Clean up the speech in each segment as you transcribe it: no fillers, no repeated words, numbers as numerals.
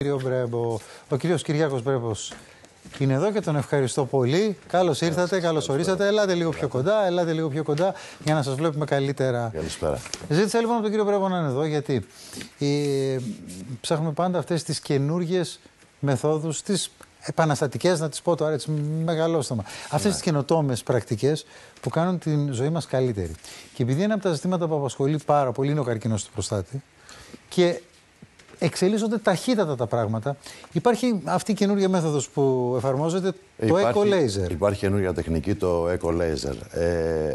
Κύριο Μπρέμπο. Ο κύριος Κυριάκος Μπρέμπος είναι εδώ και τον ευχαριστώ πολύ. Καλώς ήρθατε, καλώς ορίσατε. Ελάτε λίγο πιο κοντά, για να σας βλέπουμε καλύτερα. Καλησπέρα. Ζήτησα λοιπόν από τον κύριο Μπρέμπο να είναι εδώ, γιατί ψάχνουμε πάντα αυτές τις καινούργιες μεθόδους, τις επαναστατικές, να τις πω τώρα έτσι μεγαλόστομα. Αυτές τις καινοτόμες πρακτικές που κάνουν την ζωή μας καλύτερη. Και επειδή ένα από τα ζητήματα που απασχολεί πάρα πολύ είναι ο καρκίνος του προστάτη και εξελίσσονται ταχύτατα τα πράγματα, υπάρχει αυτή η καινούργια μέθοδος που εφαρμόζεται, το Eco Laser. Υπάρχει καινούργια τεχνική, το Eco Laser.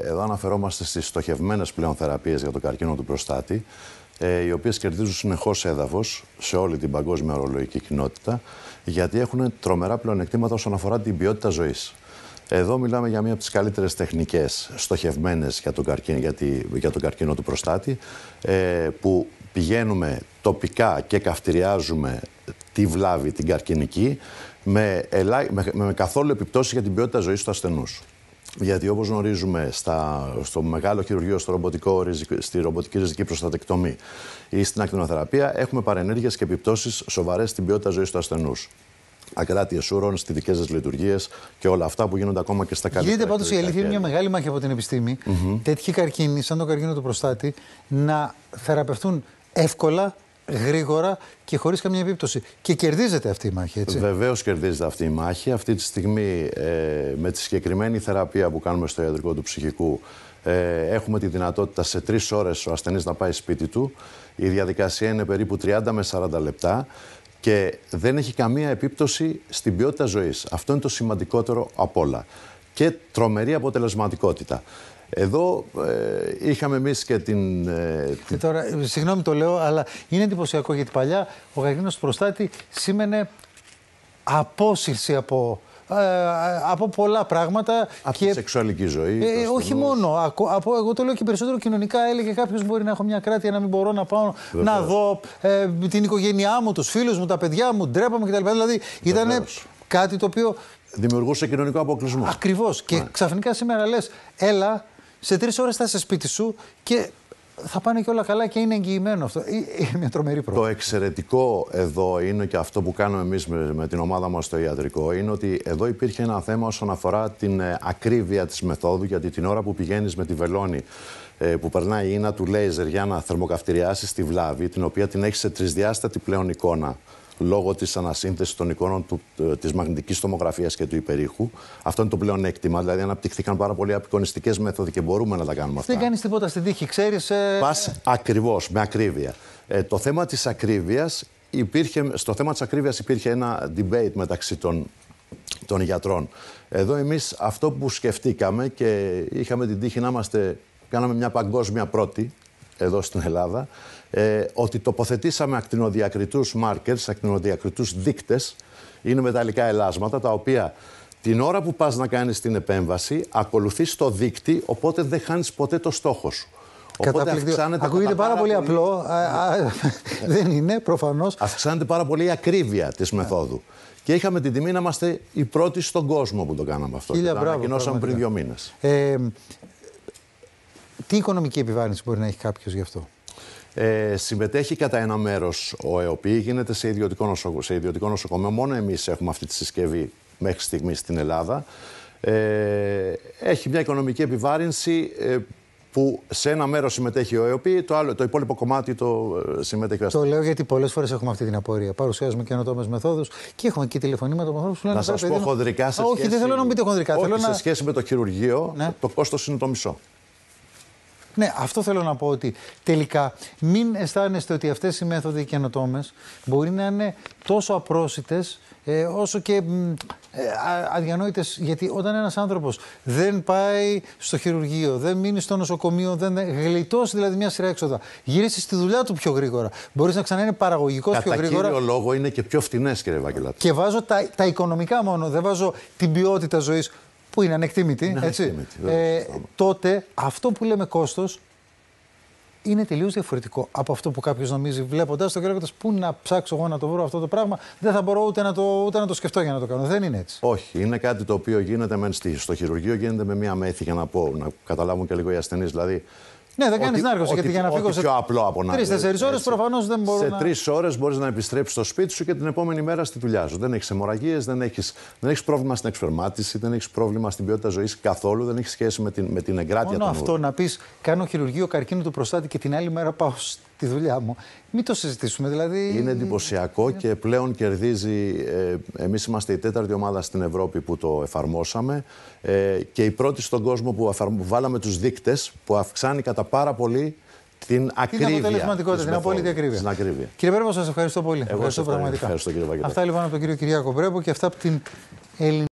Εδώ αναφερόμαστε στις στοχευμένες πλέον θεραπείες για το καρκίνο του προστάτη, οι οποίες κερδίζουν συνεχώς έδαφος σε όλη την παγκόσμια ορολογική κοινότητα, γιατί έχουν τρομερά πλεονεκτήματα όσον αφορά την ποιότητα ζωής. Εδώ μιλάμε για μία από τις καλύτερες τεχνικές στοχευμένες για τον καρκίνο του προστάτη, που πηγαίνουμε τοπικά και καυτηριάζουμε τη βλάβη, την καρκινική, με καθόλου επιπτώσεις για την ποιότητα ζωής του ασθενούς. Γιατί όπως γνωρίζουμε στο μεγάλο χειρουργείο, στη ρομποτική ριζική προστατεκτομή ή στην ακτινοθεραπεία, έχουμε παρενέργειες και επιπτώσεις σοβαρές στην ποιότητα ζωής του ασθενούς. Ακράτειες ούρων, στιδικές λειτουργίες και όλα αυτά που γίνονται ακόμα και στα καλύτερα. Γίνεται πάντως η αλήθεια είναι μια μεγάλη μάχη από την επιστήμη. Τέτοιοι καρκίνοι, σαν τον καρκίνο του προστάτη, να θεραπευτούν εύκολα, γρήγορα και χωρίς καμία επίπτωση. Και κερδίζεται αυτή η μάχη, έτσι. Βεβαίως κερδίζεται αυτή η μάχη. Αυτή τη στιγμή, με τη συγκεκριμένη θεραπεία που κάνουμε στο ιατρικό του ψυχικού, έχουμε τη δυνατότητα σε 3 ώρες ο ασθενής να πάει σπίτι του. Η διαδικασία είναι περίπου 30 με 40 λεπτά. Και δεν έχει καμία επίπτωση στην ποιότητα ζωής. Αυτό είναι το σημαντικότερο απ' όλα. Και τρομερή αποτελεσματικότητα. Εδώ είχαμε εμείς και την... Και τώρα, συγγνώμη το λέω, αλλά είναι εντυπωσιακό, γιατί παλιά ο καρκίνος του προστάτη σήμαινε απόσυρση από πολλά πράγματα. Από τη σεξουαλική ζωή. Όχι μόνο. Εγώ το λέω και περισσότερο κοινωνικά. Έλεγε κάποιος: μπορεί να έχω μια κράτεια, να μην μπορώ να πάω να δω την οικογένειά μου, τους φίλους μου, τα παιδιά μου, ντρέπαμε κτλ. Δηλαδή ήταν κάτι το οποίο δημιουργούσε κοινωνικό αποκλεισμό. Ακριβώς. Και ξαφνικά σήμερα λες: έλα, σε 3 ώρες θα είσαι σπίτι σου και θα πάνε και όλα καλά και είναι εγγυημένο αυτό. Είναι μια τρομερή πρόοδο. Το εξαιρετικό εδώ είναι και αυτό που κάνουμε εμείς με την ομάδα μας στο ιατρικό, είναι ότι εδώ υπήρχε ένα θέμα όσον αφορά την ακρίβεια της μεθόδου, γιατί την ώρα που πηγαίνεις με τη βελόνη που περνάει η ίνα του λέιζερ για να θερμοκαυτηριάσεις τη βλάβη, την οποία την έχεις σε τρισδιάστατη πλέον εικόνα, λόγω της ανασύνθεσης των εικόνων της μαγνητικής τομογραφίας και του υπερήχου. Αυτό είναι το πλεονέκτημα. Δηλαδή, αναπτυχθήκαν πάρα πολλοί απεικονιστικές μέθοδοι και μπορούμε να τα κάνουμε αυτά. Δεν κάνεις τίποτα στην τύχη, ξέρεις. Πας ακριβώς, με ακρίβεια. Το θέμα της ακρίβειας υπήρχε ένα debate μεταξύ των γιατρών. Εδώ εμείς αυτό που σκεφτήκαμε και είχαμε την τύχη κάναμε μια παγκόσμια πρώτη εδώ στην Ελλάδα, ότι τοποθετήσαμε ακτινοδιακριτούς markers, ακτινοδιακριτούς δείκτες, είναι μεταλλικά ελάσματα, τα οποία την ώρα που πας να κάνεις την επέμβαση, ακολουθείς το δείκτη, οπότε δεν χάνεις ποτέ το στόχο σου. Ακούγεται πάρα πολύ απλό, δεν είναι, προφανώς. Αυξάνεται πάρα πολύ η ακρίβεια της μεθόδου. Και είχαμε την τιμή να είμαστε οι πρώτοι στον κόσμο που το κάναμε αυτό. Το ανακοινώσαμε πριν 2 μήνες. Τι οικονομική επιβάρυνση μπορεί να έχει κάποιος γι' αυτό? Συμμετέχει κατά ένα μέρος ο ΕΟΠΗ, γίνεται σε ιδιωτικό νοσοκομείο. Μόνο εμείς έχουμε αυτή τη συσκευή μέχρι στιγμής στην Ελλάδα. Έχει μια οικονομική επιβάρυνση που σε ένα μέρος συμμετέχει ο ΕΟΠΗ, το υπόλοιπο κομμάτι το συμμετέχει ο ασθενής. Το λέω γιατί πολλές φορές έχουμε αυτή την απορία. Παρουσιάζουμε καινοτόμες μεθόδους και έχουμε και τηλεφωνήματα από ανθρώπους που λένε: να σας πω χονδρικά σε σχέση... Όχι, δεν θέλω να μου πείτε χονδρικά. Σε σχέση με το χειρουργείο, το κόστος είναι το μισό. Ναι, αυτό θέλω να πω, ότι τελικά μην αισθάνεστε ότι αυτές οι μέθοδοι καινοτόμες μπορεί να είναι τόσο απρόσιτες όσο και αδιανόητες, γιατί όταν ένας άνθρωπος δεν πάει στο χειρουργείο, δεν μείνει στο νοσοκομείο, δεν γλιτώσει δηλαδή μια σειρά έξοδα, γυρίσει στη δουλειά του πιο γρήγορα, μπορείς να ξανά είναι παραγωγικός πιο γρήγορα. Κατά κύριο λόγο είναι και πιο φθηνές, κύριε Βαγγελάτη. Και βάζω τα οικονομικά μόνο, δεν βάζω την ποιότητα ζωής, που είναι ανεκτήμητη, έτσι. Τότε αυτό που λέμε κόστος είναι τελείως διαφορετικό από αυτό που κάποιος νομίζει, βλέποντας το και λέγοντας: πού να ψάξω εγώ να το βρω αυτό το πράγμα, δεν θα μπορώ ούτε να το σκεφτώ για να το κάνω. Δεν είναι έτσι. Όχι, είναι κάτι το οποίο γίνεται στο χειρουργείο, γίνεται με μία μέθη, για να καταλάβουν και λίγο οι ασθενείς. Δηλαδή, Ναι, δεν κάνει άργωση, γιατί για να φύγω σε πιο απλό από να 3-4 ώρες προφανώς δεν μπορώ να. Σε 3 ώρες μπορείς να επιστρέψεις στο σπίτι σου και την επόμενη μέρα στη δουλειά σου. Δεν έχεις αιμορραγίες, δεν έχεις πρόβλημα στην εξπερμάτιση, δεν έχεις πρόβλημα στην ποιότητα ζωής καθόλου, δεν έχει σχέση με την εγκράτεια Μόνο του αυτό να πεις κάνω χειρουργείο καρκίνου του προστάτη και την άλλη μέρα πάω στη δουλειά μου. Μην το συζητήσουμε δηλαδή. Είναι εντυπωσιακό και πλέον κερδίζει. Εμείς είμαστε η 4η ομάδα στην Ευρώπη που το εφαρμόσαμε και η πρώτη στον κόσμο που βάλαμε τους δείκτες που αυξάνει κατά πάρα πολύ την ακρίβεια. Την αποτελεσματικότητα, την απόλυτη ακρίβεια. Κύριε Πρέπο, σας ευχαριστώ πολύ. Ευχαριστώ, κύριε Βαγγελάκη. Αυτά λοιπόν από τον κύριο Κυριάκο Πρέπο και αυτά από την Ελληνική.